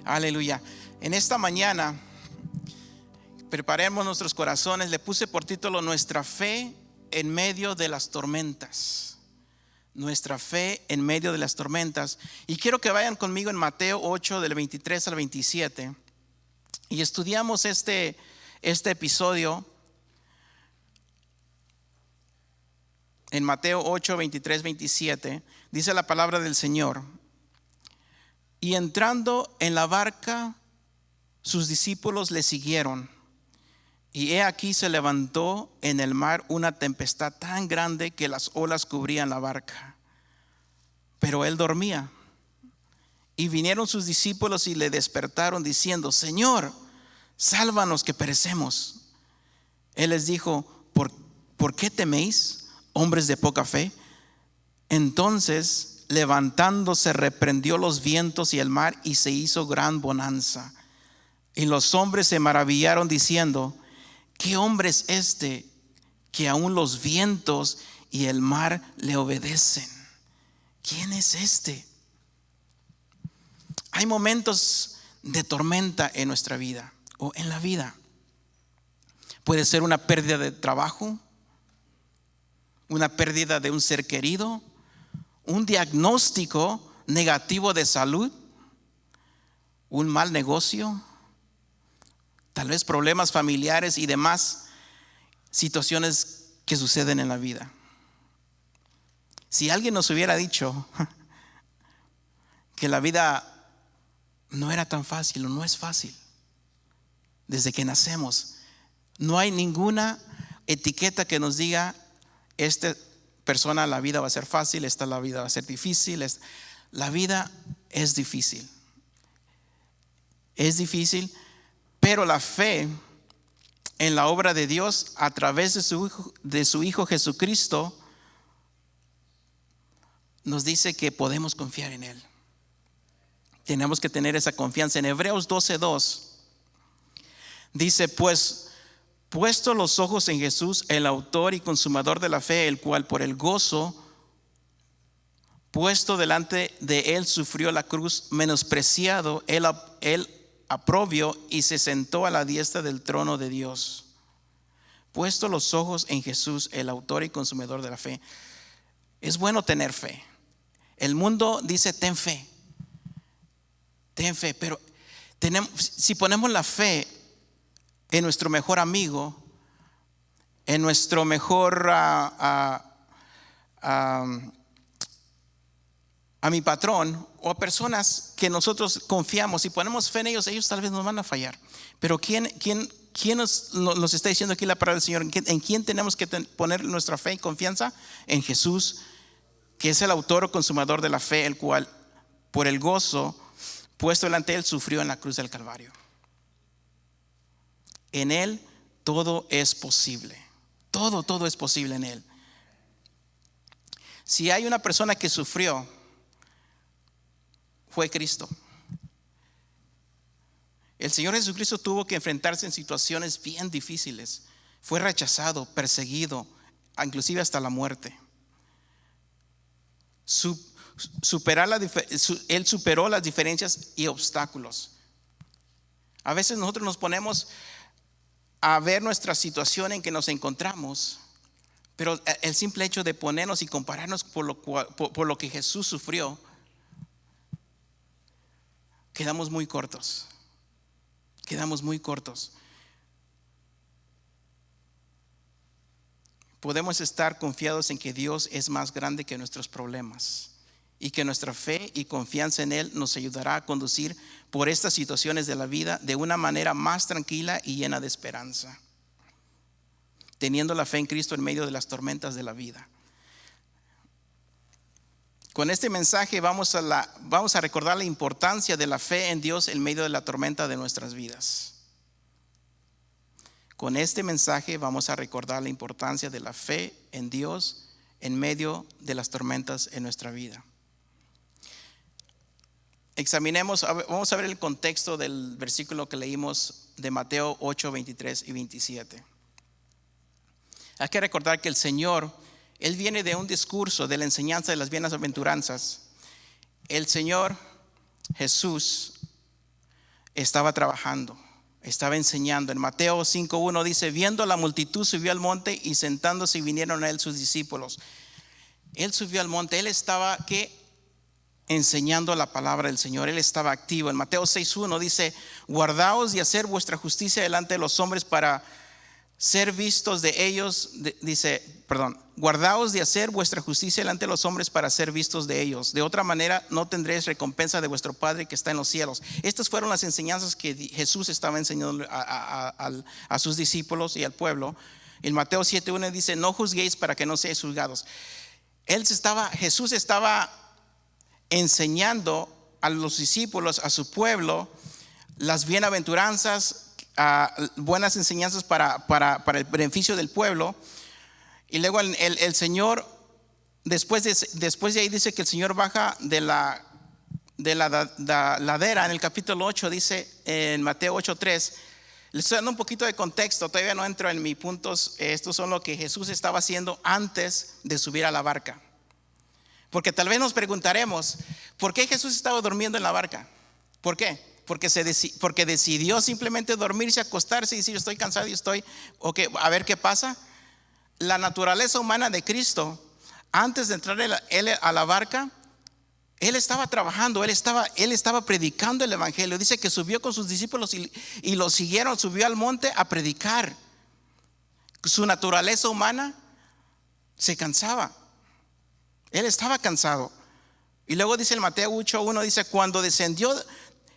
Aleluya. En esta mañana preparemos nuestros corazones. Le puse por título Nuestra fe en medio de las tormentas. Nuestra fe en medio de las tormentas. Y quiero que vayan conmigo en Mateo 8 del 23 al 27 y estudiamos este episodio. En Mateo 8, 23, 27 dice la palabra del Señor: y entrando en la barca, sus discípulos le siguieron. Y he aquí se levantó en el mar una tempestad tan grande que las olas cubrían la barca, pero él dormía. Y vinieron sus discípulos y le despertaron diciendo: Señor, sálvanos que perecemos. Él les dijo: ¿Por qué teméis, hombres de poca fe? Entonces, levantándose, reprendió los vientos y el mar, y se hizo gran bonanza. Y los hombres se maravillaron diciendo: ¿qué hombre es este que aún los vientos y el mar le obedecen? ¿Quién es este? Hay momentos de tormenta en nuestra vida o en la vida. Puede ser una pérdida de trabajo, una pérdida de un ser querido, un diagnóstico negativo de salud, un mal negocio, tal vez problemas familiares y demás situaciones que suceden en la vida. Si alguien nos hubiera dicho que la vida no era tan fácil o no es fácil, desde que nacemos no hay ninguna etiqueta que nos diga: esta persona, la vida va a ser fácil, esta la vida va a ser difícil. La vida es difícil. Es difícil, pero la fe en la obra de Dios a través de su Hijo Jesucristo nos dice que podemos confiar en Él. Tenemos que tener esa confianza. En Hebreos 12:2 dice: pues puesto los ojos en Jesús, el autor y consumador de la fe, el cual por el gozo puesto delante de él sufrió la cruz, menospreciado, él aprobó y se sentó a la diestra del trono de Dios. Puesto los ojos en Jesús, el autor y consumador de la fe. Es bueno tener fe. El mundo dice: ten fe, pero si ponemos la fe en nuestro mejor amigo, en nuestro mejor a mi patrón, o a personas que nosotros confiamos, si ponemos fe en ellos tal vez nos van a fallar. Pero ¿quién nos está diciendo aquí la palabra del Señor? ¿En quién tenemos que poner nuestra fe y confianza? En Jesús, que es el autor o consumador de la fe, el cual por el gozo puesto delante de él sufrió en la cruz del Calvario. En Él todo es posible. Todo es posible en Él. Si hay una persona que sufrió, fue Cristo. El Señor Jesucristo tuvo que enfrentarse en situaciones bien difíciles. Fue rechazado, perseguido, inclusive hasta la muerte. Él superó las diferencias y obstáculos. A veces nosotros nos ponemos a ver nuestra situación en que nos encontramos, pero el simple hecho de ponernos y compararnos por lo que Jesús sufrió, quedamos muy cortos. Podemos estar confiados en que Dios es más grande que nuestros problemas y que nuestra fe y confianza en Él nos ayudará a conducir por estas situaciones de la vida de una manera más tranquila y llena de esperanza, teniendo la fe en Cristo en medio de las tormentas de la vida. Con este mensaje vamos a recordar la importancia de la fe en Dios en medio de la tormenta de nuestras vidas. Con este mensaje vamos a recordar la importancia de la fe en Dios en medio de las tormentas en nuestra vida. Vamos a ver el contexto del versículo que leímos de Mateo 8, 23 y 27. Hay que recordar que el Señor, Él viene de un discurso de la enseñanza de las bienaventuranzas. El Señor Jesús estaba trabajando, estaba enseñando. En Mateo 5:1 dice: viendo la multitud subió al monte, y sentándose vinieron a él sus discípulos. Él subió al monte, él estaba enseñando la palabra del Señor, él estaba activo. En Mateo 6:1 dice: guardaos de hacer vuestra justicia delante de los hombres para ser vistos de ellos. Guardaos de hacer vuestra justicia delante de los hombres para ser vistos de ellos. De otra manera no tendréis recompensa de vuestro Padre que está en los cielos. Estas fueron las enseñanzas que Jesús estaba enseñando a sus discípulos y al pueblo. En Mateo 7:1 dice: no juzguéis para que no seáis juzgados. Jesús estaba enseñando a los discípulos, a su pueblo, las bienaventuranzas, buenas enseñanzas para el beneficio del pueblo. Y luego el Señor, después de ahí dice que el Señor baja de la ladera. En el capítulo 8 dice, en Mateo 8:3, le estoy dando un poquito de contexto, todavía no entro en mis puntos. Estos son lo que Jesús estaba haciendo antes de subir a la barca. Porque tal vez nos preguntaremos, ¿por qué Jesús estaba durmiendo en la barca? ¿Por qué? Porque decidió simplemente dormirse, acostarse y decir: estoy cansado y a ver qué pasa. La naturaleza humana de Cristo, antes de entrar él a la barca, él estaba trabajando, él estaba predicando el evangelio. Dice que subió con sus discípulos y lo siguieron, subió al monte a predicar. Su naturaleza humana se cansaba, él estaba cansado. Y luego dice en Mateo 8:1, dice: cuando descendió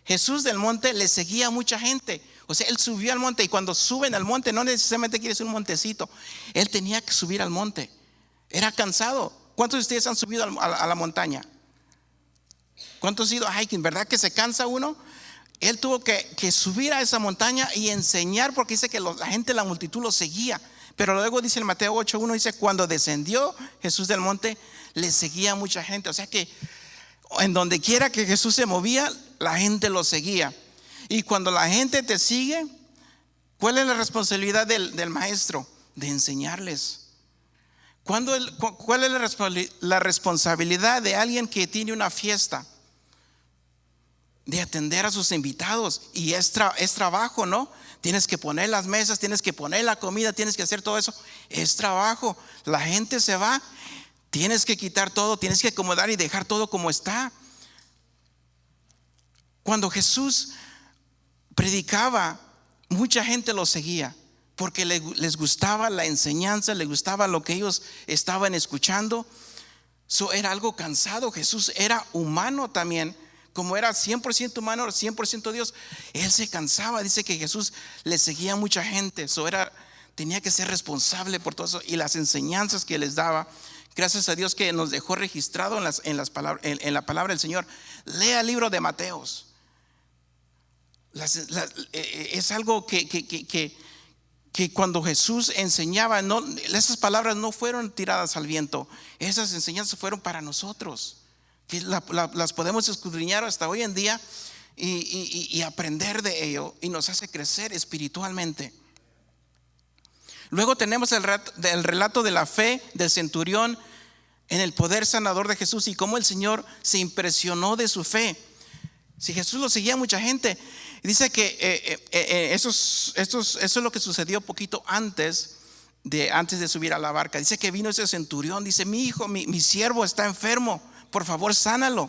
Jesús del monte, le seguía mucha gente. O sea, él subió al monte, y cuando suben al monte no necesariamente quiere ser un montecito, él tenía que subir al monte, era cansado. ¿Cuántos de ustedes han subido a la montaña? ¿Cuántos han ido a hiking? ¿Verdad que se cansa uno? Él tuvo que subir a esa montaña y enseñar, porque dice que la gente, la multitud lo seguía. Pero luego dice en Mateo 8:1, dice: cuando descendió Jesús del monte, le seguía mucha gente. O sea que en donde quiera que Jesús se movía, la gente lo seguía. Y cuando la gente te sigue, ¿cuál es la responsabilidad del maestro? De enseñarles. ¿Cuál es la responsabilidad de alguien que tiene una fiesta? De atender a sus invitados. Y es trabajo, ¿no? Tienes que poner las mesas, tienes que poner la comida, tienes que hacer todo eso. Es trabajo. La gente se va, tienes que quitar todo, tienes que acomodar y dejar todo como está. Cuando Jesús predicaba, mucha gente lo seguía porque les gustaba la enseñanza, les gustaba lo que ellos estaban escuchando. Eso era algo cansado. Jesús era humano también, como era 100% humano, 100% Dios. Él se cansaba. Dice que Jesús le seguía a mucha gente. Tenía que ser responsable por todo eso y las enseñanzas que les daba. Gracias a Dios que nos dejó registrado en la palabra del Señor. Lea el libro de Mateos. Es algo que cuando Jesús enseñaba, esas palabras no fueron tiradas al viento. Esas enseñanzas fueron para nosotros, que las podemos escudriñar hasta hoy en día y aprender de ello, y nos hace crecer espiritualmente. Luego tenemos el relato de la fe del centurión en el poder sanador de Jesús y cómo el Señor se impresionó de su fe. Si Jesús lo seguía mucha gente, dice que eso es lo que sucedió poquito antes de subir a la barca. Dice que vino ese centurión, dice: mi hijo, mi siervo está enfermo, por favor sánalo.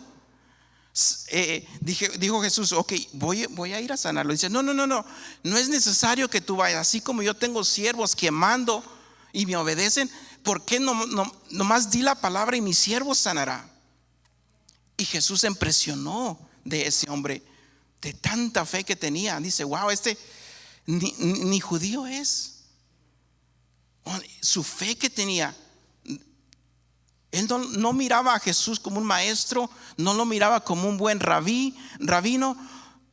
Dijo Jesús: ok, voy a ir a sanarlo. Dice: no es necesario que tú vayas. Así como yo tengo siervos que mando y me obedecen, ¿por qué nomás di la palabra y mi siervo sanará? Y Jesús se impresionó de ese hombre, de tanta fe que tenía. Dice: wow, ni judío es. Su fe que tenía. Él no miraba a Jesús como un maestro, no lo miraba como un buen rabino.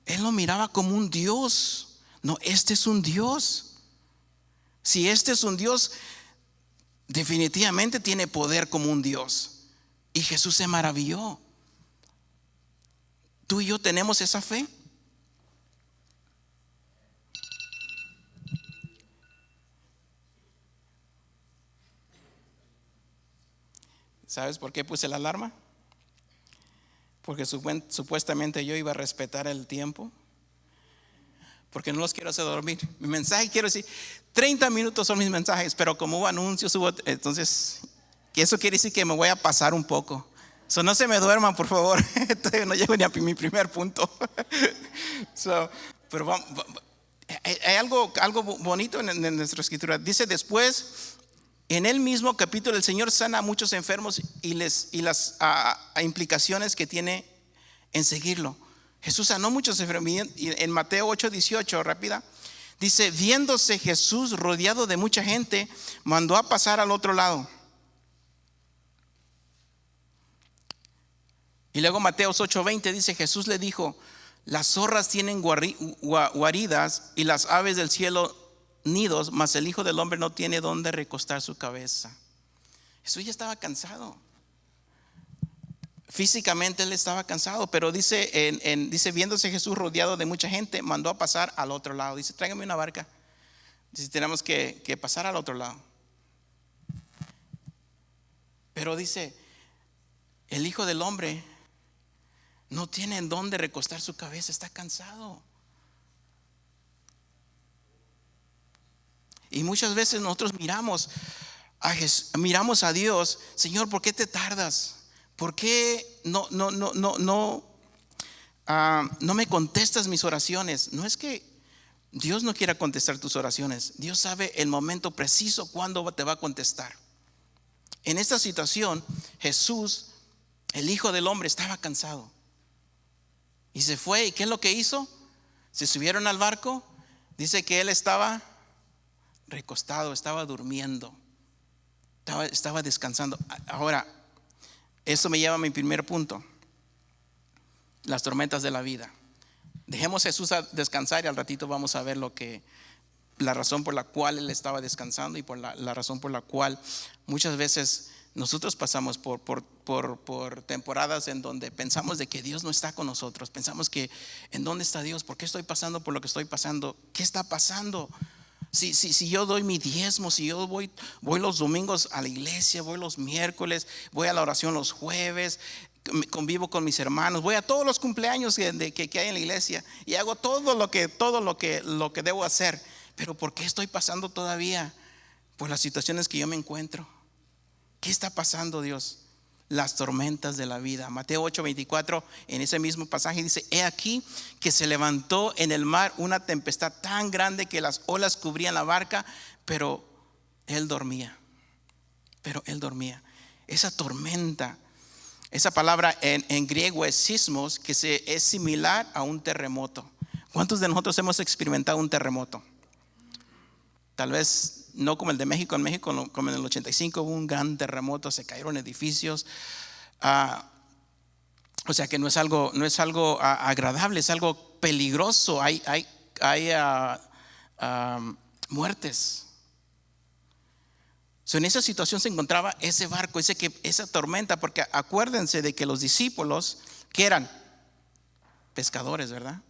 Él lo miraba como un Dios. No, este es un Dios. Si este es un Dios, definitivamente tiene poder como un Dios. Y Jesús se maravilló. ¿Tú y yo tenemos esa fe? ¿Sabes por qué puse la alarma? Porque supuestamente yo iba a respetar el tiempo. porque no los quiero hacer dormir. Mi mensaje, quiero decir, 30 minutos son mis mensajes, pero como hubo anuncios, entonces, eso quiere decir que me voy a pasar un poco. No se me duerman, por favor. Todavía no llego ni a mi primer punto. Pero hay algo bonito en nuestra escritura. Dice después, en el mismo capítulo, el Señor sana a muchos enfermos y las implicaciones que tiene en seguirlo. Jesús sanó muchos enfermos. En Mateo 8:18, rápida, dice: viéndose Jesús rodeado de mucha gente, mandó a pasar al otro lado. Y luego Mateo 8:20 dice: Jesús le dijo: las zorras tienen guaridas y las aves del cielo nidos, mas el Hijo del Hombre no tiene donde recostar su cabeza. Jesús ya estaba cansado. Físicamente él estaba cansado, pero dice, viéndose Jesús rodeado de mucha gente, mandó a pasar al otro lado. Dice: tráigame una barca. Dice: tenemos que pasar al otro lado. Pero dice: el Hijo del Hombre no tiene en dónde recostar su cabeza, está cansado. Y muchas veces nosotros miramos a Dios: Señor, ¿por qué te tardas? ¿Por qué no me contestas mis oraciones? No es que Dios no quiera contestar tus oraciones. Dios sabe el momento preciso cuando te va a contestar. En esta situación, Jesús, el Hijo del Hombre, estaba cansado y se fue. ¿Y qué es lo que hizo? Se subieron al barco. Dice que él estaba recostado, estaba durmiendo, estaba descansando. Ahora, eso me lleva a mi primer punto: las tormentas de la vida. Dejemos a Jesús a descansar y al ratito vamos a ver la razón por la cual él estaba descansando y por la razón por la cual muchas veces nosotros pasamos por temporadas en donde pensamos de que Dios no está con nosotros. Pensamos que ¿en dónde está Dios? ¿Por qué estoy pasando por lo que estoy pasando? ¿Qué está pasando? Si yo doy mi diezmo, si yo voy los domingos a la iglesia, voy los miércoles, voy a la oración los jueves, convivo con mis hermanos, voy a todos los cumpleaños que hay en la iglesia y hago todo lo que debo hacer, pero ¿por qué estoy pasando todavía por las situaciones que yo me encuentro? ¿Qué está pasando, Dios? Las tormentas de la vida. Mateo 8:24, en ese mismo pasaje dice: he aquí que se levantó en el mar una tempestad tan grande que las olas cubrían la barca, pero él dormía. Esa tormenta, esa palabra en griego es sismos, que es similar a un terremoto. ¿Cuántos de nosotros hemos experimentado un terremoto? Tal vez no como el de México. En México, como en el 85, hubo un gran terremoto, se cayeron edificios. O sea que no es algo agradable, es algo peligroso. Hay muertes. En esa situación se encontraba ese barco, esa tormenta, porque acuérdense de que los discípulos, que eran pescadores, ¿verdad?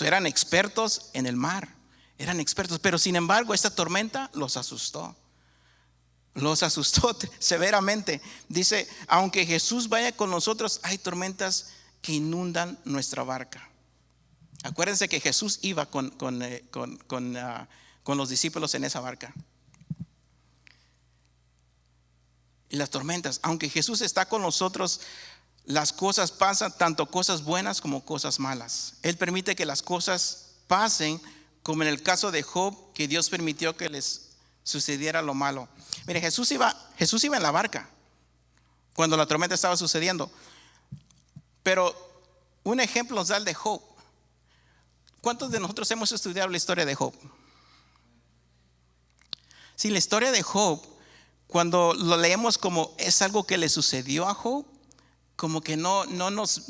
Eran expertos en el mar. Eran expertos, pero sin embargo esta tormenta los asustó severamente. Dice: aunque Jesús vaya con nosotros, hay tormentas que inundan nuestra barca. Acuérdense que Jesús iba con los discípulos en esa barca. Y las tormentas, aunque Jesús está con nosotros, las cosas pasan, tanto cosas buenas como cosas malas. Él permite que las cosas pasen, como en el caso de Job, que Dios permitió que les sucediera lo malo. Mire, Jesús iba en la barca cuando la tormenta estaba sucediendo. Pero un ejemplo nos da el de Job. ¿Cuántos de nosotros hemos estudiado la historia de Job? Sí, la historia de Job, cuando lo leemos como es algo que le sucedió a Job, como que no nos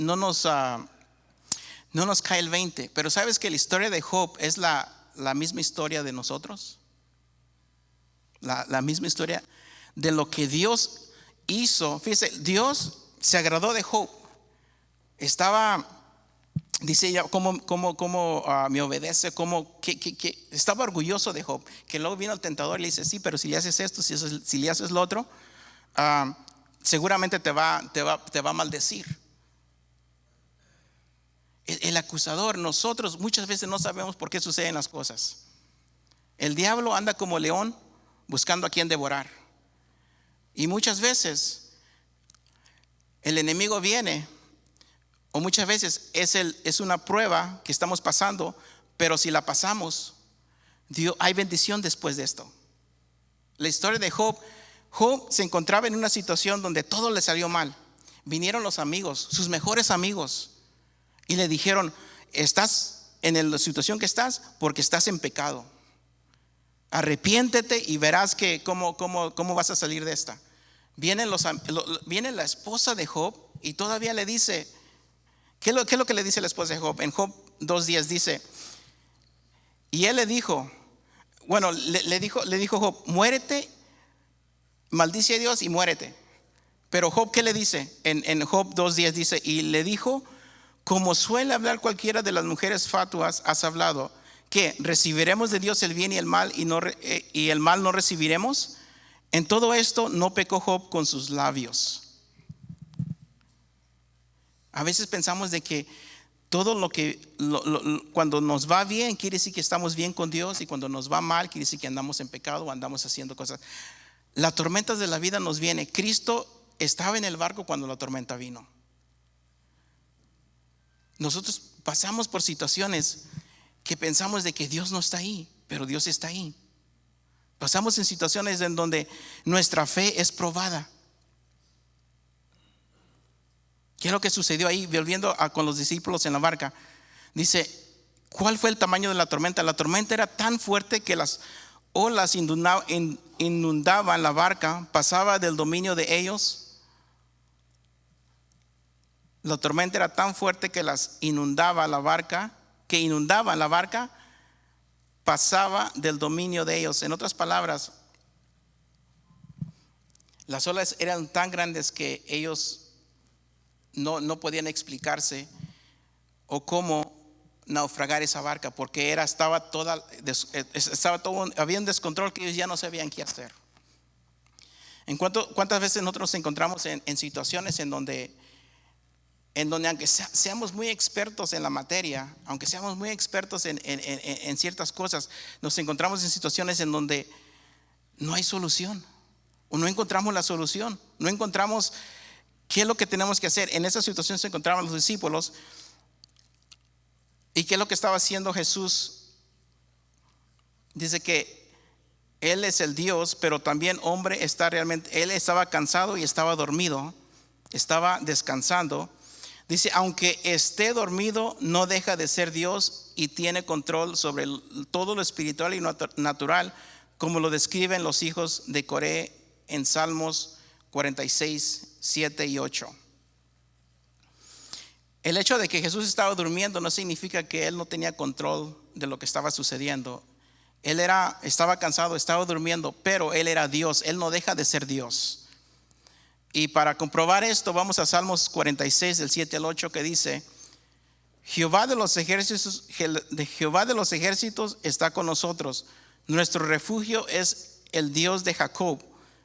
cae el 20. Pero ¿sabes que la historia de Job es la misma historia de nosotros? La misma historia de lo que Dios hizo. Fíjese, Dios se agradó de Job. Dice ella, ¿cómo me obedece? Que estaba orgulloso de Job. Que luego vino el tentador y le dice: sí, pero si le haces esto, si le haces lo otro, seguramente te va a maldecir. El acusador, nosotros muchas veces no sabemos por qué suceden las cosas. El diablo anda como león buscando a quien devorar. Y muchas veces el enemigo viene, o muchas veces es una prueba que estamos pasando, pero si la pasamos, hay bendición después de esto. La historia de Job se encontraba en una situación donde todo le salió mal. Vinieron los amigos, sus mejores amigos, y le dijeron: estás en la situación que estás porque estás en pecado. Arrepiéntete y verás que cómo vas a salir de esta. Viene la esposa de Job y todavía le dice, ¿qué es lo que le dice la esposa de Job? En Job 2:10 dice, y él le dijo, le dijo Job: muérete, maldice a Dios y muérete. Pero Job, ¿qué le dice? En Job 2:10 dice, y le dijo: como suele hablar cualquiera de las mujeres fatuas, has hablado, ¿qué? ¿Recibiremos de Dios el bien y el mal y el mal no recibiremos? En todo esto no pecó Job con sus labios. A veces pensamos de que todo lo que cuando nos va bien quiere decir que estamos bien con Dios, y cuando nos va mal quiere decir que andamos en pecado o andamos haciendo cosas. Las tormentas de la vida nos vienen. Cristo estaba en el barco cuando la tormenta vino. Nosotros pasamos por situaciones que pensamos de que Dios no está ahí, pero Dios está ahí. Pasamos en situaciones en donde nuestra fe es probada. ¿Qué es lo que sucedió ahí? Volviendo con los discípulos en la barca, dice: ¿cuál fue el tamaño de la tormenta? La tormenta era tan fuerte que las olas inundaban la barca, pasaba del dominio de ellos. La tormenta era tan fuerte que inundaba la barca, pasaba del dominio de ellos. En otras palabras, las olas eran tan grandes que ellos no podían explicarse o cómo naufragar esa barca, porque había un descontrol que ellos ya no sabían qué hacer. ¿Cuántas veces nosotros nos encontramos en situaciones en donde aunque seamos muy expertos en la materia, aunque seamos muy expertos en ciertas cosas, nos encontramos en situaciones en donde no hay solución, o no encontramos la solución, no encontramos qué es lo que tenemos que hacer? En esa situación se encontraban los discípulos. ¿Y qué es lo que estaba haciendo Jesús? Dice que Él es el Dios, pero también hombre. Él estaba cansado y estaba dormido, estaba descansando. Dice, aunque esté dormido, no deja de ser Dios y tiene control sobre todo lo espiritual y natural, como lo describen los hijos de Coré en Salmos 46, 7 y 8. El hecho de que Jesús estaba durmiendo no significa que Él no tenía control de lo que estaba sucediendo. Él estaba cansado, estaba durmiendo, pero Él era Dios. Él no deja de ser Dios. Y para comprobar esto, vamos a Salmos 46, del 7 al 8, que dice: Jehová de los ejércitos está con nosotros. Nuestro refugio es el Dios de Jacob.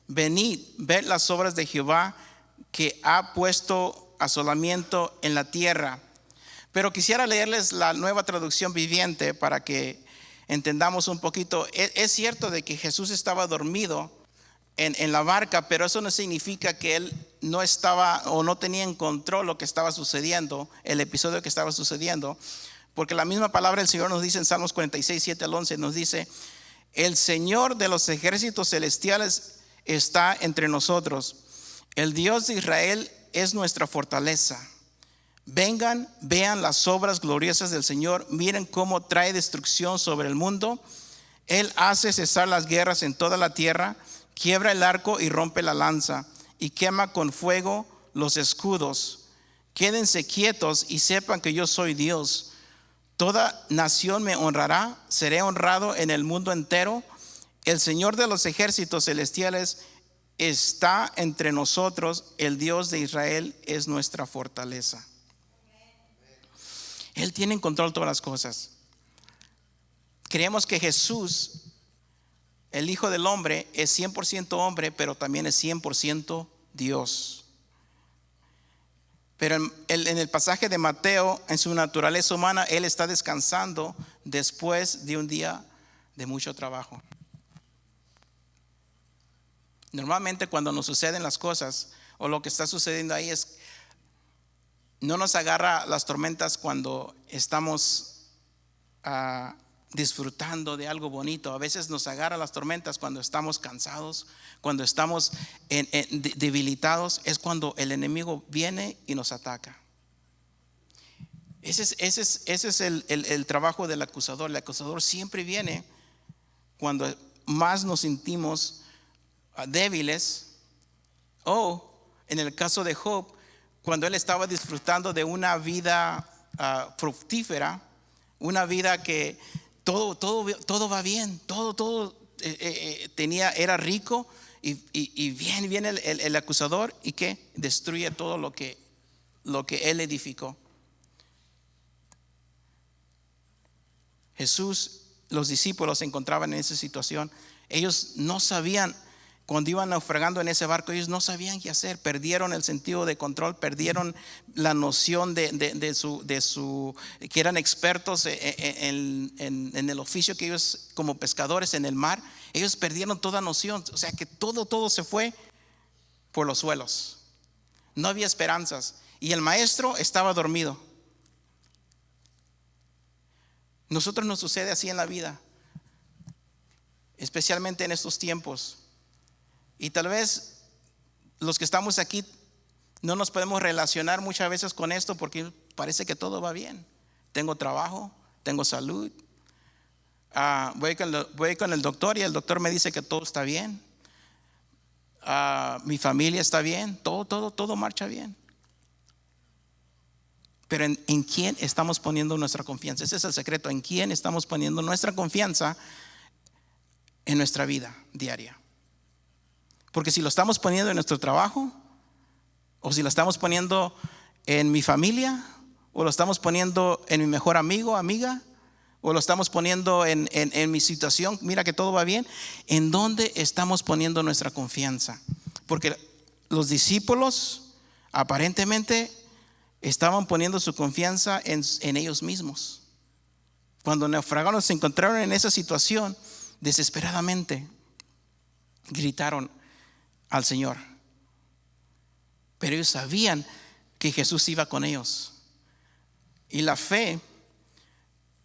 Venid, ved las obras de Jehová, que ha puesto asolamiento en la tierra. Pero quisiera leerles la Nueva Traducción Viviente para que entendamos un poquito. Es cierto de que Jesús estaba dormido en la barca, pero eso no significa que Él no estaba o no tenía en control lo que estaba sucediendo, el episodio que estaba sucediendo, porque la misma palabra del Señor nos dice en Salmos 46, 7 al 11, nos dice: el Señor de los ejércitos celestiales está entre nosotros. El Dios de Israel es nuestra fortaleza. Vengan, vean las obras gloriosas del Señor. Miren cómo trae destrucción sobre el mundo. Él hace cesar las guerras en toda la tierra. Quiebra el arco y rompe la lanza, y quema con fuego los escudos. Quédense quietos y sepan que yo soy Dios. Toda nación me honrará. Seré honrado en el mundo entero. El Señor de los ejércitos celestiales está entre nosotros. El Dios de Israel es nuestra fortaleza. Él tiene en control todas las cosas. Creemos que Jesús, el Hijo del Hombre, es 100% hombre, pero también es 100% Dios. Pero en el pasaje de Mateo, en su naturaleza humana, él está descansando después de un día de mucho trabajo. Normalmente cuando nos suceden las cosas, o lo que está sucediendo ahí es, no nos agarra las tormentas cuando estamos disfrutando de algo bonito. A veces nos agarra las tormentas cuando estamos cansados, cuando estamos debilitados. Es cuando el enemigo viene y nos ataca. Ese es el trabajo del acusador. El acusador siempre viene cuando más nos sentimos débiles, o en el caso de Job, cuando él estaba disfrutando de una vida fructífera, una vida que todo va bien, todo era rico, y viene el acusador y que destruye todo lo que él edificó. Jesús, los discípulos se encontraban en esa situación. Ellos no sabían, cuando iban naufragando en ese barco, ellos no sabían qué hacer. Perdieron el sentido de control, perdieron la noción de su que eran expertos en el oficio que ellos, como pescadores en el mar. Ellos perdieron toda noción. O sea que todo se fue por los suelos. No había esperanzas. Y el maestro estaba dormido. Nosotros nos sucede así en la vida, especialmente en estos tiempos. Y tal vez los que estamos aquí no nos podemos relacionar muchas veces con esto porque parece que todo va bien. Tengo trabajo, tengo salud. Voy con el doctor y el doctor me dice que todo está bien. Mi familia está bien, todo marcha bien. Pero ¿en quién estamos poniendo nuestra confianza? Ese es el secreto. ¿En quién estamos poniendo nuestra confianza en nuestra vida diaria? Porque si lo estamos poniendo en nuestro trabajo, o si lo estamos poniendo en mi familia, o lo estamos poniendo en mi mejor amigo, amiga, o lo estamos poniendo en mi situación, mira que todo va bien, ¿en dónde estamos poniendo nuestra confianza? Porque los discípulos aparentemente estaban poniendo su confianza en ellos mismos. Cuando naufragaron, se encontraron en esa situación, desesperadamente gritaron al Señor. Pero ellos sabían que Jesús iba con ellos. Y la fe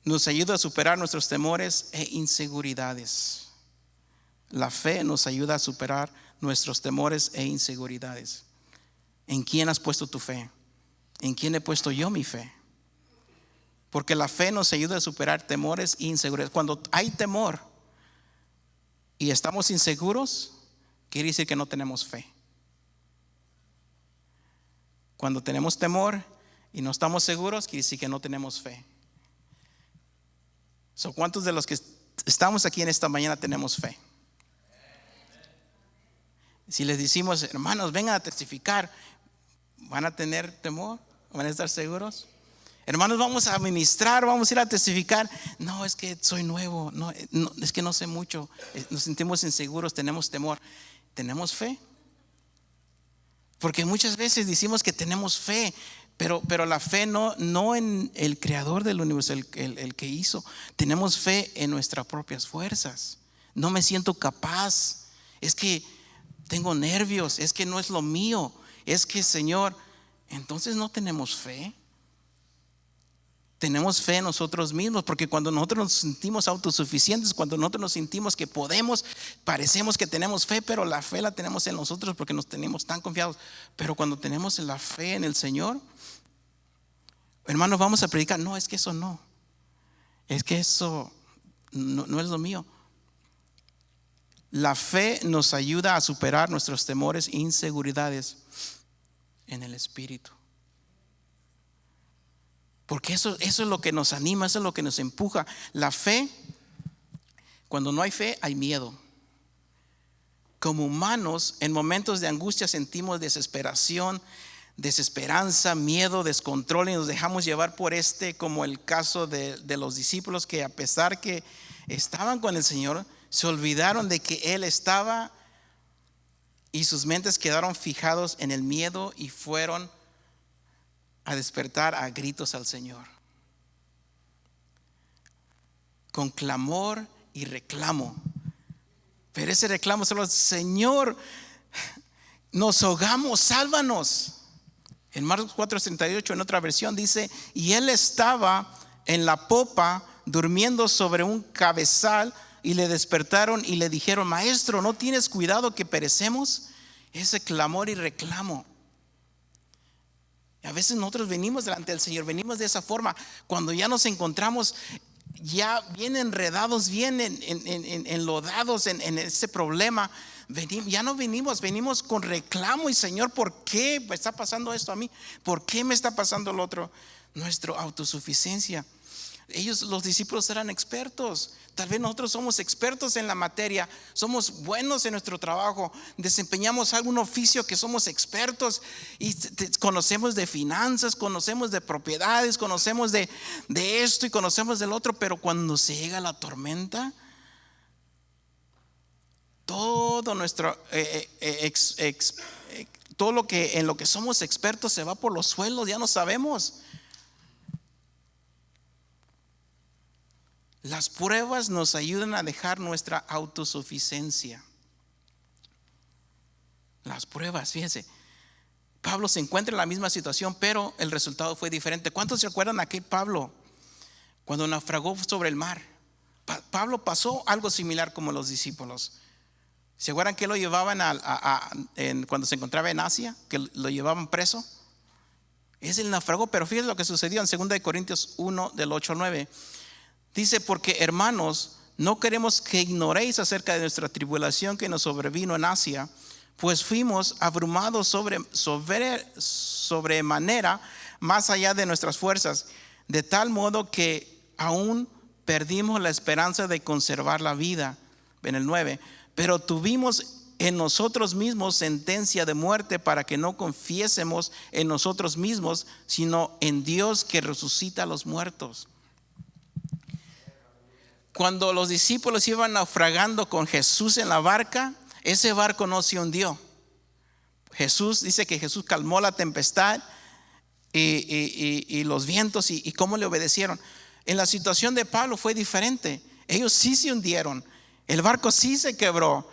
nos ayuda a superar nuestros temores e inseguridades. La fe nos ayuda a superar nuestros temores e inseguridades. ¿En quién has puesto tu fe? ¿En quién he puesto yo mi fe? Porque la fe nos ayuda a superar temores e inseguridades. Cuando hay temor y estamos inseguros, quiere decir que no tenemos fe. Cuando tenemos temor y no estamos seguros, quiere decir que no tenemos fe. ¿Cuántos de los que estamos aquí en esta mañana tenemos fe? Si les decimos, hermanos, vengan a testificar, ¿van a tener temor? ¿Van a estar seguros? Hermanos, vamos a ministrar, vamos a ir a testificar. No, es que soy nuevo, no, es que no sé mucho. Nos sentimos inseguros, tenemos temor. ¿Tenemos fe? Porque muchas veces decimos que tenemos fe, pero la fe no en el creador del universo, el que hizo. Tenemos fe en nuestras propias fuerzas. No me siento capaz, es que tengo nervios, es que no es lo mío, es que Señor, entonces no tenemos fe. Tenemos fe en nosotros mismos, porque cuando nosotros nos sentimos autosuficientes, cuando nosotros nos sentimos que podemos, parecemos que tenemos fe, pero la fe la tenemos en nosotros porque nos tenemos tan confiados. Pero cuando tenemos la fe en el Señor, hermanos, vamos a predicar. No, es que eso no, es que eso no es lo mío. La fe nos ayuda a superar nuestros temores e inseguridades en el Espíritu. Porque eso es lo que nos anima, eso es lo que nos empuja. La fe, cuando no hay fe, hay miedo. Como humanos, en momentos de angustia sentimos desesperación, desesperanza, miedo, descontrol, y nos dejamos llevar por como el caso de los discípulos, que a pesar que estaban con el Señor, se olvidaron de que Él estaba, y sus mentes quedaron fijados en el miedo y fueron a despertar a gritos al Señor, con clamor y reclamo. Pero ese reclamo solo: Señor, nos ahogamos, sálvanos. En Marcos 4:38, en otra versión dice: y él estaba en la popa durmiendo sobre un cabezal, y le despertaron y le dijeron: Maestro, ¿no tienes cuidado que perecemos? Ese clamor y reclamo. A veces nosotros venimos delante del Señor, venimos de esa forma, cuando ya nos encontramos ya bien enredados, bien enlodados en ese problema. Ya no venimos con reclamo y: Señor, ¿por qué me está pasando esto a mí? ¿Por qué me está pasando lo otro? Nuestra autosuficiencia. Los discípulos eran expertos. Tal vez nosotros somos expertos en la materia, somos buenos en nuestro trabajo, desempeñamos algún oficio que somos expertos y conocemos de finanzas, conocemos de propiedades, conocemos de esto y conocemos del otro. Pero cuando se llega la tormenta, todo nuestro todo lo que en lo que somos expertos se va por los suelos. Ya no sabemos. Las pruebas nos ayudan a dejar nuestra autosuficiencia. Las pruebas, fíjense, Pablo se encuentra en la misma situación, pero el resultado fue diferente. ¿Cuántos se acuerdan aquel Pablo cuando naufragó sobre el mar? Pablo pasó algo similar como los discípulos. ¿Se acuerdan que lo llevaban cuando se encontraba en Asia? Que lo llevaban preso. Es el naufragó, pero fíjense lo que sucedió en 2 Corintios 1 del 8 al 9. Dice: porque, hermanos, no queremos que ignoréis acerca de nuestra tribulación que nos sobrevino en Asia, pues fuimos abrumados sobremanera, más allá de nuestras fuerzas, de tal modo que aún perdimos la esperanza de conservar la vida. En el 9: pero tuvimos en nosotros mismos sentencia de muerte, para que no confiésemos en nosotros mismos, sino en Dios que resucita a los muertos. Cuando los discípulos iban naufragando con Jesús en la barca, ese barco no se hundió. Jesús dice que Jesús calmó la tempestad y los vientos, y cómo le obedecieron. En la situación de Pablo fue diferente. Ellos sí se hundieron, el barco sí se quebró,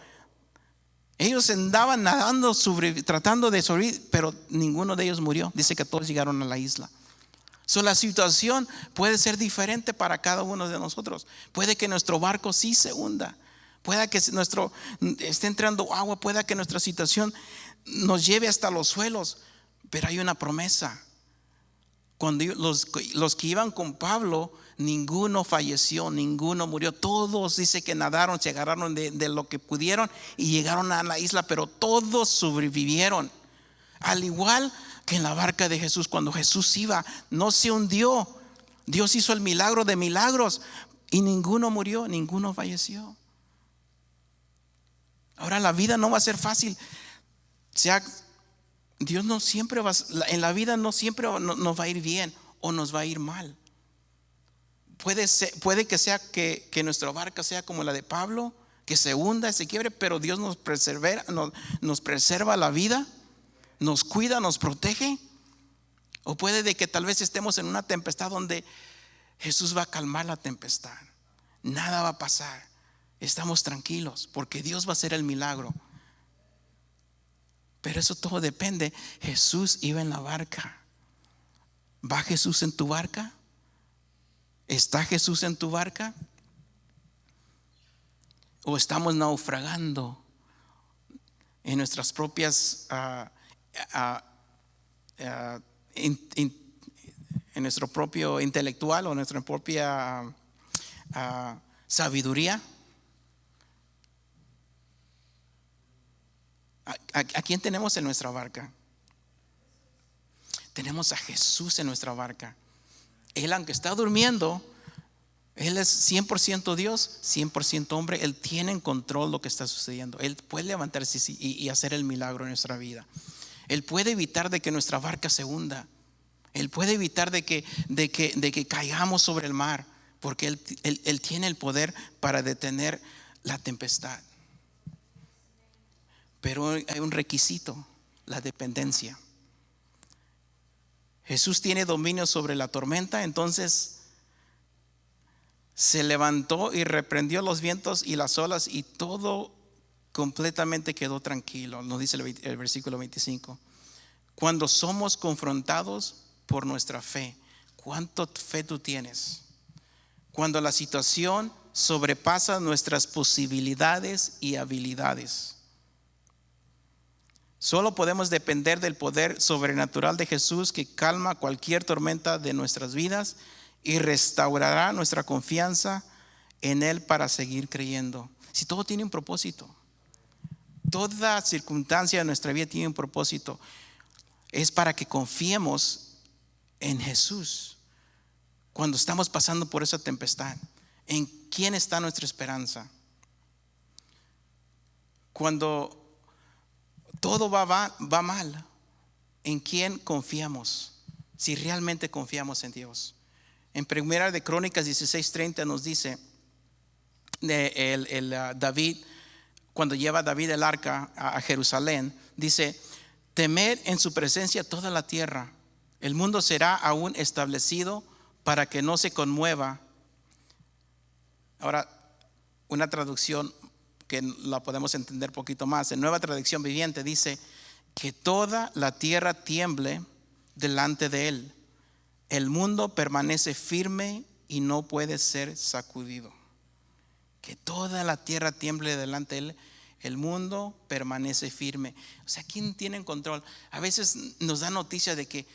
ellos andaban nadando, tratando de sobrevivir, pero ninguno de ellos murió. Dice que todos llegaron a la isla. La situación puede ser diferente para cada uno de nosotros. Puede que nuestro barco sí se hunda, pueda que esté entrando agua, pueda que nuestra situación nos lleve hasta los suelos, pero hay una promesa. Cuando los que iban con Pablo, ninguno falleció, ninguno murió. Todos, dice que nadaron, se agarraron de lo que pudieron y llegaron a la isla, pero todos sobrevivieron. Al igual que en la barca de Jesús, cuando Jesús iba, no se hundió. Dios hizo el milagro de milagros y ninguno murió, ninguno falleció. Ahora, la vida no va a ser fácil. Dios no siempre en la vida no siempre nos va a ir bien o nos va a ir mal. Puede que sea que nuestra barca sea como la de Pablo, que se hunda, se quiebre, pero Dios nos preserva la vida, nos cuida, nos protege. O puede de que tal vez estemos en una tempestad donde Jesús va a calmar la tempestad, nada va a pasar, estamos tranquilos porque Dios va a hacer el milagro. Pero eso todo depende. Jesús iba en la barca. ¿Va Jesús en tu barca? ¿Está Jesús en tu barca? ¿O estamos naufragando en nuestras propias en nuestro propio intelectual o nuestra propia sabiduría? ¿A quién tenemos en nuestra barca? Tenemos a Jesús en nuestra barca. Él, aunque está durmiendo, Él es 100% Dios, 100% hombre. Él tiene en control lo que está sucediendo. Él puede levantarse y hacer el milagro en nuestra vida. Él puede evitar de que nuestra barca se hunda. Él puede evitar de que caigamos sobre el mar, porque Él tiene el poder para detener la tempestad. Pero hay un requisito: la dependencia. Jesús tiene dominio sobre la tormenta. Entonces se levantó y reprendió los vientos y las olas, y todo completamente quedó tranquilo. Nos dice el versículo 25. Cuando somos confrontados por nuestra fe. ¿Cuánta fe tú tienes? Cuando la situación sobrepasa nuestras posibilidades y habilidades. Solo podemos depender del poder sobrenatural de Jesús, que calma cualquier tormenta de nuestras vidas y restaurará nuestra confianza en Él para seguir creyendo. Si todo tiene un propósito, toda circunstancia de nuestra vida tiene un propósito, es para que confiemos en Jesús. Cuando estamos pasando por esa tempestad, ¿en quién está nuestra esperanza? Cuando todo va mal, ¿en quién confiamos? Si realmente confiamos en Dios. En Primera de Crónicas 16:30 nos dice David, cuando lleva David el arca a Jerusalén, dice: temed en su presencia toda la tierra, el mundo será aún establecido para que no se conmueva. Ahora, una traducción que la podemos entender un poquito más, en Nueva Traducción Viviente dice: que toda la tierra tiemble delante de Él, el mundo permanece firme y no puede ser sacudido. Que toda la tierra tiemble delante de Él, el mundo permanece firme. O sea, ¿quién tiene en control? A veces nos da noticia de que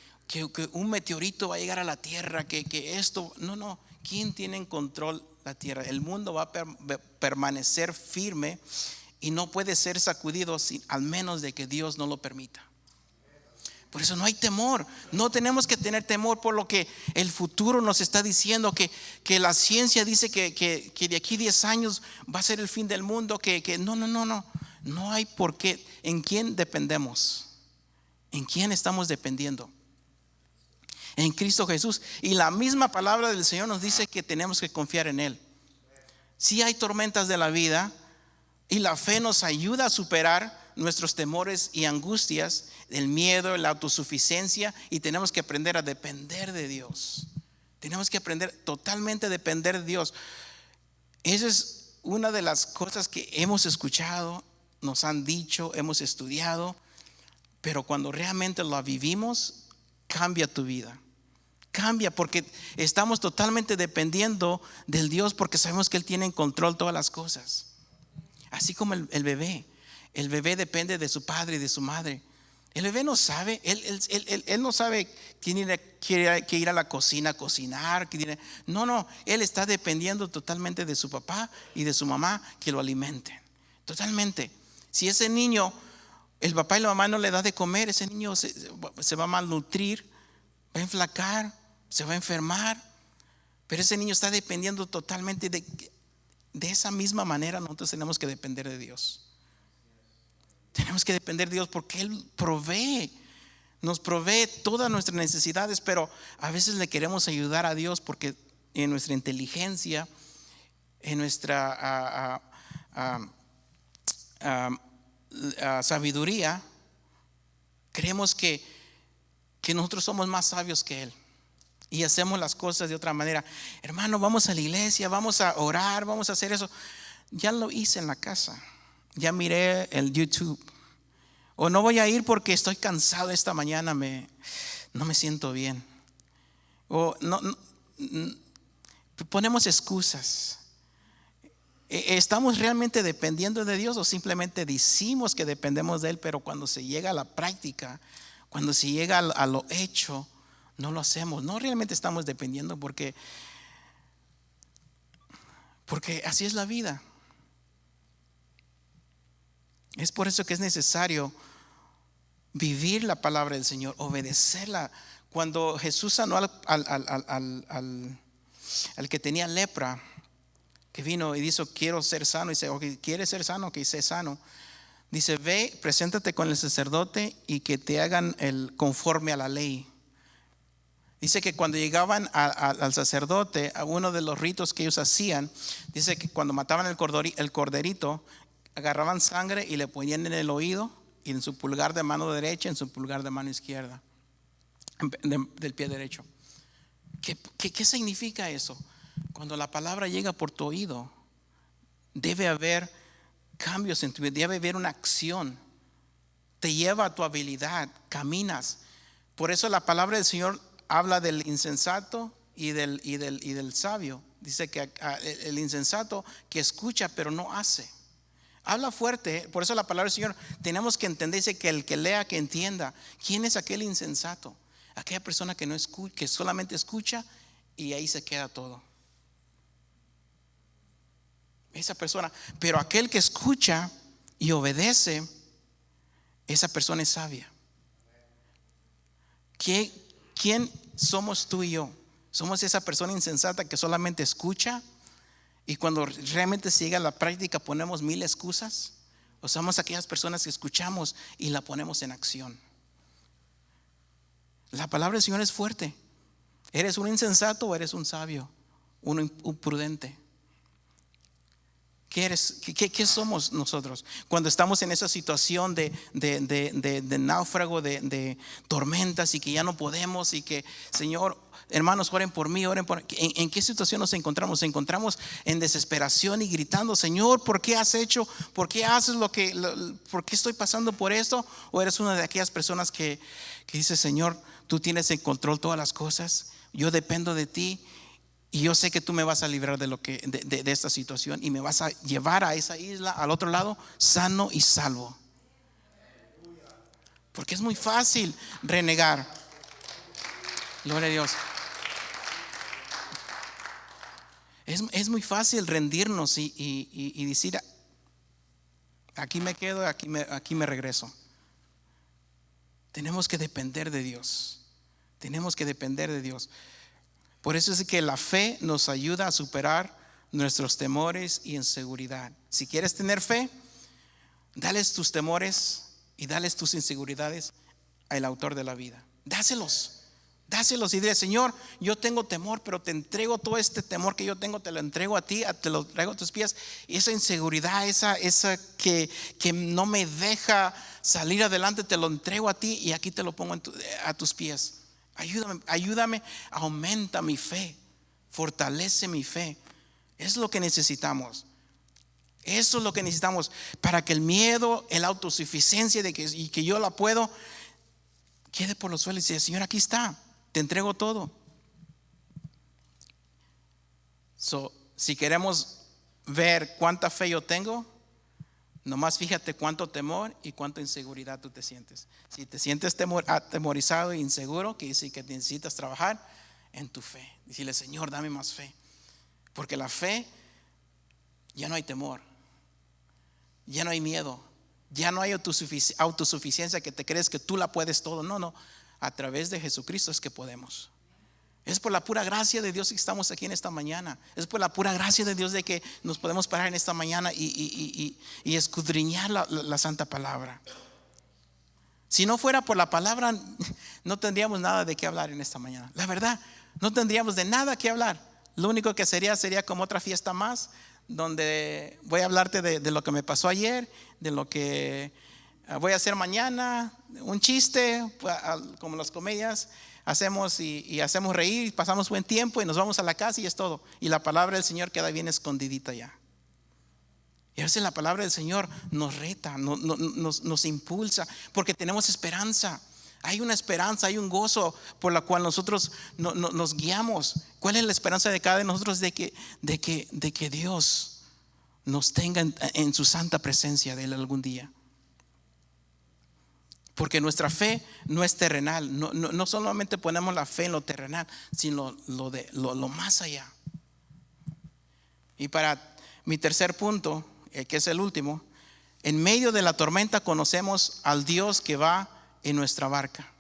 un meteorito va a llegar a la tierra, que esto, no, ¿quién tiene en control la tierra? El mundo va a permanecer firme y no puede ser sacudido al menos de que Dios no lo permita. Por eso no hay temor. No tenemos que tener temor por lo que el futuro nos está diciendo, que la ciencia dice que de aquí 10 años va a ser el fin del mundo, no hay por qué. ¿En quién dependemos? ¿En quién estamos dependiendo? En Cristo Jesús. Y la misma palabra del Señor nos dice que tenemos que confiar en Él. Si hay tormentas de la vida, y la fe nos ayuda a superar nuestros temores y angustias, el miedo, la autosuficiencia, y tenemos que aprender a depender de Dios. Tenemos que aprender totalmente a depender de Dios. Esa es una de las cosas que hemos escuchado, nos han dicho, hemos estudiado, pero cuando realmente lo vivimos, cambia tu vida. Cambia, porque estamos totalmente dependiendo del Dios, porque sabemos que Él tiene en control todas las cosas. Así como el bebé. El bebé depende de su padre y de su madre. El bebé no sabe, él no sabe quién quiere ir a la cocina a cocinar. No, él está dependiendo totalmente de su papá y de su mamá que lo alimenten. Totalmente. Si ese niño, el papá y la mamá no le da de comer, ese niño se va a malnutrir, va a enflacar, se va a enfermar. Pero ese niño está dependiendo totalmente de esa misma manera. Nosotros tenemos que depender de Dios. Tenemos que depender de Dios porque Él nos provee todas nuestras necesidades, pero a veces le queremos ayudar a Dios porque en nuestra inteligencia, en nuestra sabiduría, creemos que nosotros somos más sabios que Él y hacemos las cosas de otra manera. Hermano, vamos a la iglesia, vamos a orar, vamos a hacer eso. Ya lo hice en la casa. Ya miré el YouTube. O no voy a ir porque estoy cansado esta mañana, no me siento bien. O no, ponemos excusas. ¿Estamos realmente dependiendo de Dios o simplemente decimos que dependemos de Él, pero cuando se llega a la práctica, cuando se llega a lo hecho, no lo hacemos? No realmente estamos dependiendo porque así es la vida. Es por eso que es necesario vivir la palabra del Señor, obedecerla. Cuando Jesús sanó al que tenía lepra, que vino y dijo: quiero ser sano, y dice: okay, ¿quieres ser sano? Que sé sano. Dice: ve, preséntate con el sacerdote y que te hagan conforme a la ley. Dice que cuando llegaban al sacerdote, a uno de los ritos que ellos hacían, dice que cuando mataban el corderito, agarraban sangre y le ponían en el oído y en su pulgar de mano derecha, en su pulgar de mano izquierda. del pie derecho. ¿Qué significa eso? Cuando la palabra llega por tu oído, debe haber cambios en tu vida, debe haber una acción. Te lleva a tu habilidad, caminas. Por eso la palabra del Señor habla del insensato y del sabio. Dice que el insensato que escucha pero no hace. Habla fuerte. Por eso la palabra del Señor tenemos que entender, dice que el que lea, que entienda. ¿Quién es aquel insensato? Aquella persona que no escucha, que solamente escucha y ahí se queda todo. Esa persona. Pero aquel que escucha y obedece, esa persona es sabia. ¿Quién somos tú y yo? Somos esa persona insensata que solamente escucha y cuando realmente se llega a la práctica ponemos mil excusas, o somos aquellas personas que escuchamos y la ponemos en acción. La palabra del Señor es fuerte. ¿Eres un insensato o eres un sabio? Un prudente. ¿Qué somos nosotros? Cuando estamos en esa situación de náufrago, de tormentas y que ya no podemos y que, Señor, hermanos, oren por mí, oren por mí. ¿En qué situación nos encontramos? Nos encontramos en desesperación y gritando, Señor, ¿por qué has hecho? ¿Por qué haces por qué estoy pasando por esto? ¿O eres una de aquellas personas que dice, Señor, tú tienes en control todas las cosas, yo dependo de ti? Y yo sé que tú me vas a librar de esta situación y me vas a llevar a esa isla, al otro lado, sano y salvo. Porque es muy fácil renegar. Gloria a Dios. Es muy fácil rendirnos y decir, aquí me quedo, aquí me regreso. Tenemos que depender de Dios. Tenemos que depender de Dios. Por eso es que la fe nos ayuda a superar nuestros temores y inseguridad. Si quieres tener fe, dales tus temores y dales tus inseguridades al autor de la vida. Dáselos y dile, Señor, yo tengo temor, pero te entrego todo este temor que yo tengo, te lo entrego a ti, te lo traigo a tus pies. Y esa inseguridad, esa que no me deja salir adelante, te lo entrego a ti y aquí te lo pongo a tus pies. Ayúdame, aumenta mi fe, fortalece mi fe. Es lo que necesitamos. Eso es lo que necesitamos para que el miedo, la autosuficiencia y que yo la puedo, quede por los suelos y dice, Señor, aquí está, te entrego todo. Si queremos ver cuánta fe yo tengo, nomás fíjate cuánto temor y cuánta inseguridad tú te sientes. Si te sientes atemorizado e inseguro, quiere decir que necesitas trabajar en tu fe. Decirle, Señor, dame más fe. Porque la fe, ya no hay temor, ya no hay miedo, ya no hay autosuficiencia que te crees que tú la puedes todo. No, a través de Jesucristo es que podemos. Es por la pura gracia de Dios que estamos aquí en esta mañana. Es por la pura gracia de Dios de que nos podemos parar en esta mañana y escudriñar la santa palabra. Si no fuera por la palabra, no tendríamos nada de qué hablar en esta mañana. La verdad, no tendríamos de nada que hablar. Lo único que sería como otra fiesta más, donde voy a hablarte de lo que me pasó ayer, de lo que voy a hacer mañana, un chiste, como las comedias. Hacemos y hacemos reír, pasamos buen tiempo y nos vamos a la casa y es todo. Y la palabra del Señor queda bien escondidita ya. Y a veces la palabra del Señor nos reta, nos impulsa, porque tenemos esperanza. Hay una esperanza, hay un gozo por la cual nosotros nos guiamos. ¿Cuál es la esperanza de cada uno de nosotros? De que Dios nos tenga en su santa presencia de Él algún día. Porque nuestra fe no es terrenal. No solamente ponemos la fe en lo terrenal, sino lo más allá. Y para mi tercer punto, que es el último, en medio de la tormenta conocemos al Dios que va en nuestra barca.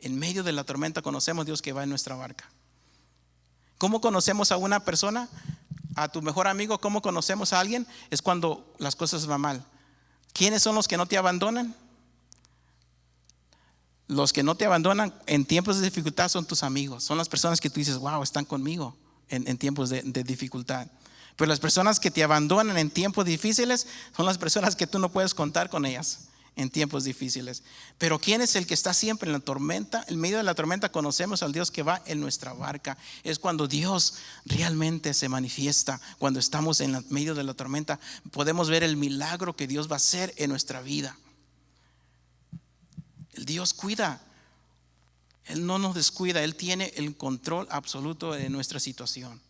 En medio de la tormenta conocemos a Dios que va en nuestra barca. ¿Cómo conocemos a una persona? A tu mejor amigo. ¿Cómo conocemos a alguien? Es cuando las cosas van mal. ¿Quiénes son los que no te abandonan? Los que no te abandonan en tiempos de dificultad son tus amigos. Son las personas que tú dices, wow, están conmigo en tiempos de dificultad. Pero las personas que te abandonan en tiempos difíciles son las personas que tú no puedes contar con ellas. en tiempos difíciles. Pero ¿quién es el que está siempre en la tormenta? En medio de la tormenta conocemos al Dios que va en nuestra barca. Es cuando Dios realmente se manifiesta. Cuando estamos en medio de la tormenta, podemos ver el milagro que Dios va a hacer en nuestra vida. El Dios cuida. Él no nos descuida. Él tiene el control absoluto de nuestra situación.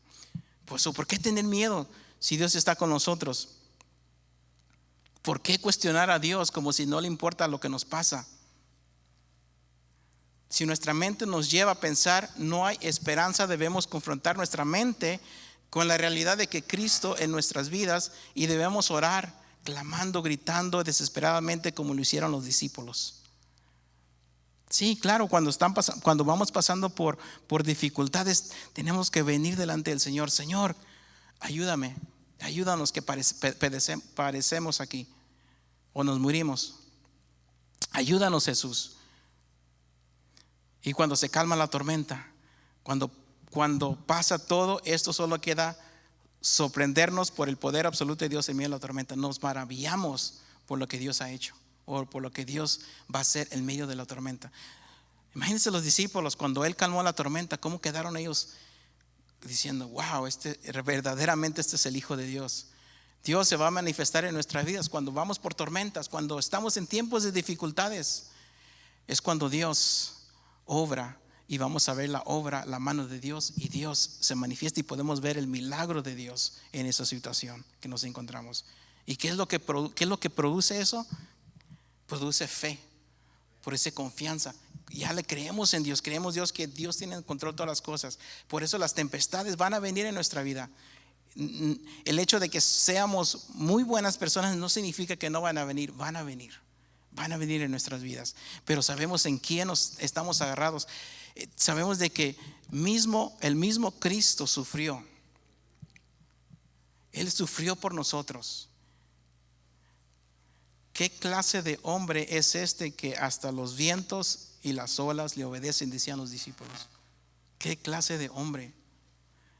Pues, ¿por qué tener miedo si Dios está con nosotros? ¿Por qué cuestionar a Dios como si no le importa lo que nos pasa? Si nuestra mente nos lleva a pensar no hay esperanza, debemos confrontar nuestra mente con la realidad de que Cristo en nuestras vidas, y debemos orar, clamando, gritando desesperadamente como lo hicieron los discípulos. Sí, claro, cuando vamos pasando por dificultades, tenemos que venir delante del Señor. Señor, ayúdanos que parecemos aquí o nos morimos. Ayúdanos, Jesús. Y cuando se calma la tormenta, cuando pasa todo esto, solo queda sorprendernos por el poder absoluto de Dios en medio de la tormenta. Nos maravillamos por lo que Dios ha hecho, o por lo que Dios va a hacer en medio de la tormenta. Imagínense los discípulos cuando Él calmó la tormenta, cómo quedaron ellos diciendo: wow, verdaderamente este es el Hijo de Dios. Dios se va a manifestar en nuestras vidas cuando vamos por tormentas, cuando estamos en tiempos de dificultades. Es cuando Dios obra, y vamos a ver la mano de Dios, y Dios se manifiesta y podemos ver el milagro de Dios en esa situación que nos encontramos. ¿Y qué es lo que produce eso? Produce fe, produce confianza. Ya le creemos en Dios, creemos Dios que Dios tiene en control de todas las cosas. Por eso las tempestades van a venir en nuestra vida. El hecho de que seamos muy buenas personas no significa que no van a venir. Van a venir en nuestras vidas. Pero sabemos en quién nos estamos agarrados. Sabemos de que el mismo Cristo sufrió. Él sufrió por nosotros. ¿Qué clase de hombre es este que hasta los vientos y las olas le obedecen?, decían los discípulos. ¿Qué clase de hombre?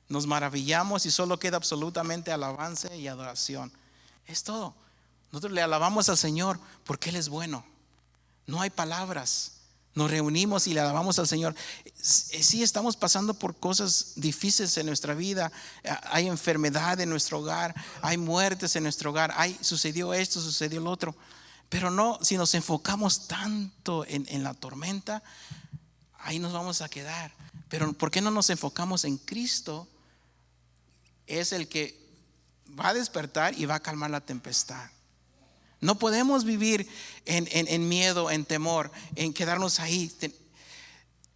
Nos maravillamos y solo queda absolutamente alabanza y adoración. Es todo. Nosotros le alabamos al Señor porque Él es bueno. No hay palabras. Nos reunimos y le alabamos al Señor. Sí, estamos pasando por cosas difíciles en nuestra vida. Hay enfermedad en nuestro hogar, hay muertes en nuestro hogar, sucedió esto, sucedió lo otro. Pero no, si nos enfocamos tanto en la tormenta, ahí nos vamos a quedar. Pero ¿por qué no nos enfocamos en Cristo? Es el que va a despertar y va a calmar la tempestad. No podemos vivir en miedo, en temor, en quedarnos ahí.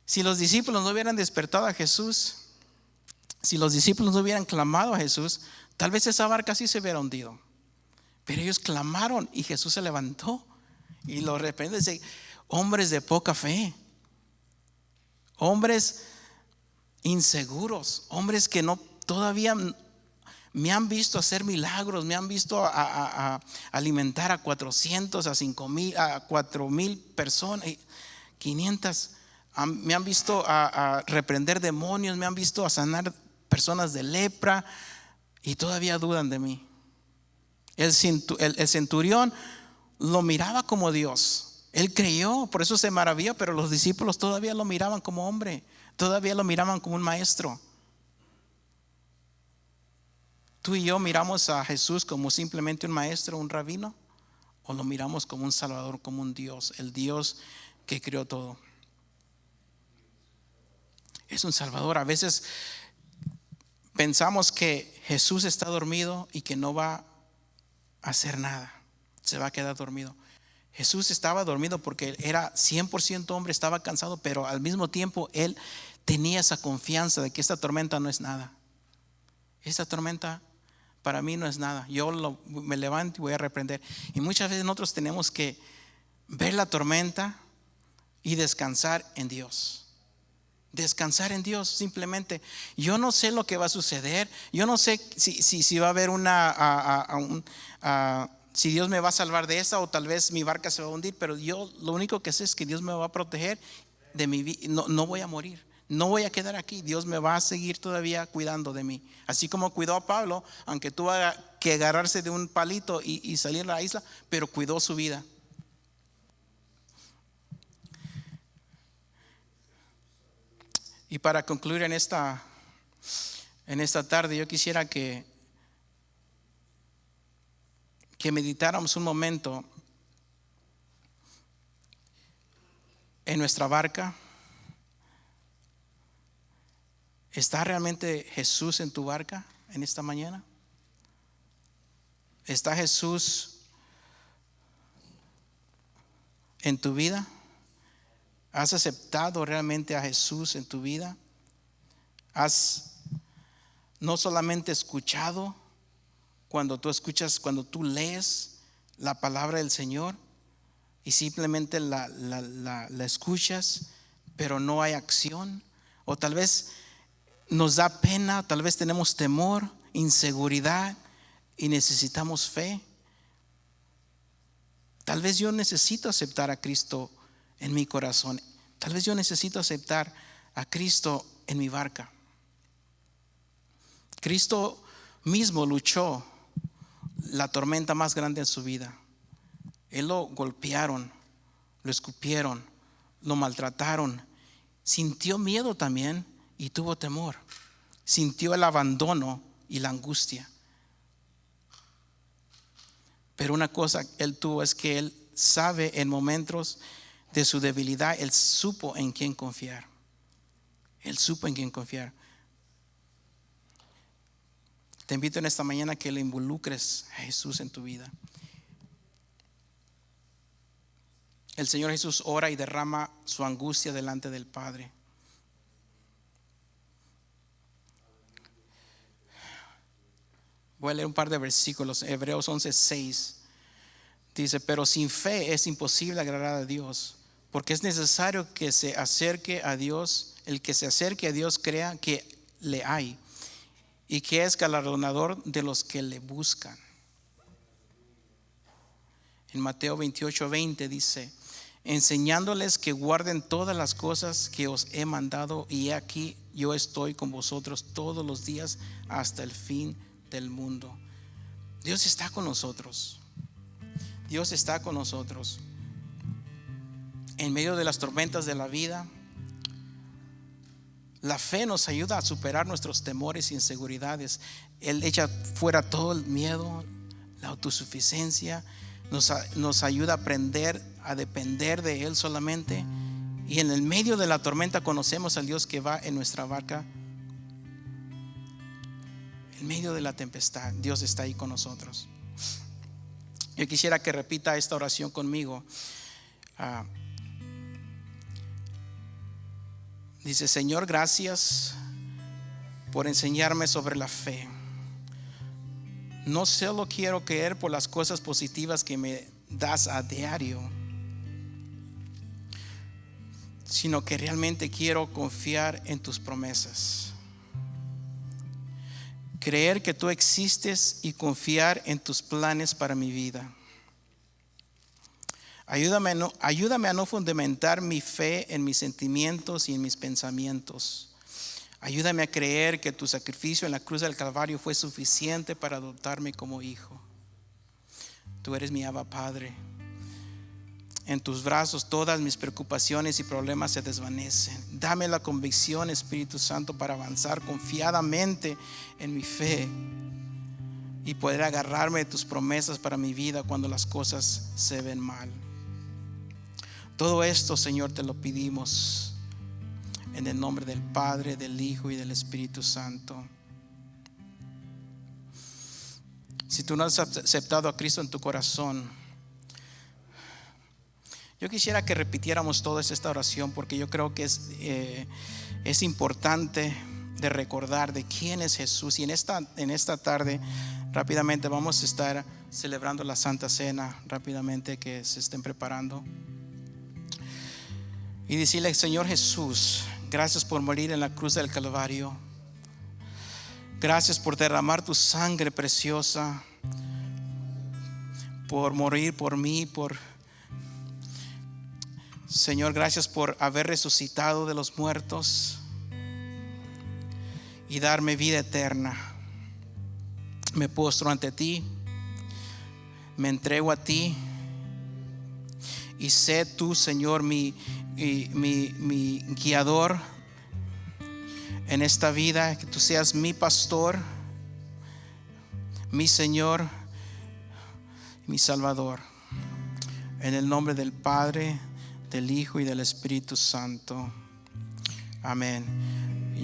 Si los discípulos no hubieran despertado a Jesús, si los discípulos no hubieran clamado a Jesús, tal vez esa barca sí se hubiera hundido. Pero ellos clamaron y Jesús se levantó. Y de repente, hombres de poca fe, hombres inseguros, hombres que no todavía me han visto hacer milagros, me han visto a alimentar a 400, a 5,000, a 4,000 personas, 500. Me han visto a reprender demonios, me han visto a sanar personas de lepra, y todavía dudan de mí. El centurión lo miraba como Dios. Él creyó, por eso se maravilló, pero los discípulos todavía lo miraban como hombre, todavía lo miraban como un maestro. ¿Tú y yo miramos a Jesús como simplemente un maestro, un rabino? ¿O lo miramos como un salvador, como un Dios, el Dios que creó todo? Es un salvador. A veces pensamos que Jesús está dormido y que no va a hacer nada, se va a quedar dormido. Jesús estaba dormido porque era 100% hombre, estaba cansado, pero al mismo tiempo Él tenía esa confianza de que esta tormenta no es nada. Esta tormenta para mí no es nada. Yo me levanto y voy a reprender. Y muchas veces nosotros tenemos que ver la tormenta y descansar en Dios. Descansar en Dios, simplemente. Yo no sé lo que va a suceder. Yo no sé si va a haber si Dios me va a salvar de esta, o tal vez mi barca se va a hundir. Pero yo lo único que sé es que Dios me va a proteger de mi vida. No voy a morir. No voy a quedar aquí. Dios me va a seguir todavía cuidando de mí. Así como cuidó a Pablo, aunque tuvo que agarrarse de un palito y salir a la isla, pero cuidó su vida. Y para concluir en esta tarde, yo quisiera que meditáramos un momento en nuestra barca. ¿Está realmente Jesús en tu barca en esta mañana? ¿Está Jesús en tu vida? ¿Has aceptado realmente a Jesús en tu vida? ¿Has no solamente escuchado cuando tú lees la palabra del Señor y simplemente la escuchas, pero no hay acción? O tal vez nos da pena, tal vez tenemos temor, inseguridad y necesitamos fe. Tal vez yo necesito aceptar a Cristo en mi corazón. Tal vez yo necesito aceptar a Cristo en mi barca. Cristo mismo luchó la tormenta más grande en su vida. Él lo golpearon, lo escupieron, lo maltrataron. Sintió miedo también y tuvo temor. Sintió el abandono y la angustia. Pero una cosa él tuvo es que él sabe en momentos de su debilidad, él supo en quién confiar. Él supo en quién confiar. Te invito en esta mañana que le involucres a Jesús en tu vida. El Señor Jesús ora y derrama su angustia delante del Padre. Voy a leer un par de versículos. Hebreos 11:6 dice: pero sin fe es imposible agradar a Dios, porque es necesario que se acerque a Dios. El que se acerque a Dios crea que le hay y que es galardonador de los que le buscan. En Mateo 28:20 dice: enseñándoles que guarden todas las cosas que os he mandado, y aquí yo estoy con vosotros todos los días hasta el fin del mundo. Dios está con nosotros. Dios está con nosotros en medio de las tormentas de la vida. La fe nos ayuda a superar nuestros temores e inseguridades. Él echa fuera todo el miedo, la autosuficiencia. Nos ayuda a aprender a depender de Él solamente. Y en el medio de la tormenta conocemos al Dios que va en nuestra barca. En medio de la tempestad, Dios está ahí con nosotros. Yo quisiera que repita esta oración conmigo. Dice: Señor, gracias por enseñarme sobre la fe. No solo quiero creer por las cosas positivas que me das a diario, sino que realmente quiero confiar en tus promesas. Creer que tú existes y confiar en tus planes para mi vida. Ayúdame a no fundamentar mi fe en mis sentimientos y en mis pensamientos. Ayúdame a creer que tu sacrificio en la cruz del Calvario fue suficiente para adoptarme como hijo. Tú eres mi Abba Padre. En tus brazos todas mis preocupaciones y problemas se desvanecen. Dame la convicción, Espíritu Santo, para avanzar confiadamente en mi fe y poder agarrarme de tus promesas para mi vida cuando las cosas se ven mal. Todo esto, Señor, te lo pedimos en el nombre del Padre, del Hijo y del Espíritu Santo. Si tú no has aceptado a Cristo en tu corazón, yo quisiera que repitiéramos toda esta oración, porque yo creo que es importante de recordar de quién es Jesús. Y en esta tarde rápidamente vamos a estar celebrando la Santa Cena, rápidamente que se estén preparando. Y decirle: Señor Jesús, gracias por morir en la cruz del Calvario. Gracias por derramar tu sangre preciosa, por morir por mí, Señor, gracias por haber resucitado de los muertos y darme vida eterna. Me postro ante ti, me entrego a ti, y sé tú, Señor, mi guiador, en esta vida, que tú seas mi pastor, mi Señor, mi Salvador. En el nombre del Padre, del Hijo y del Espíritu Santo. Amén.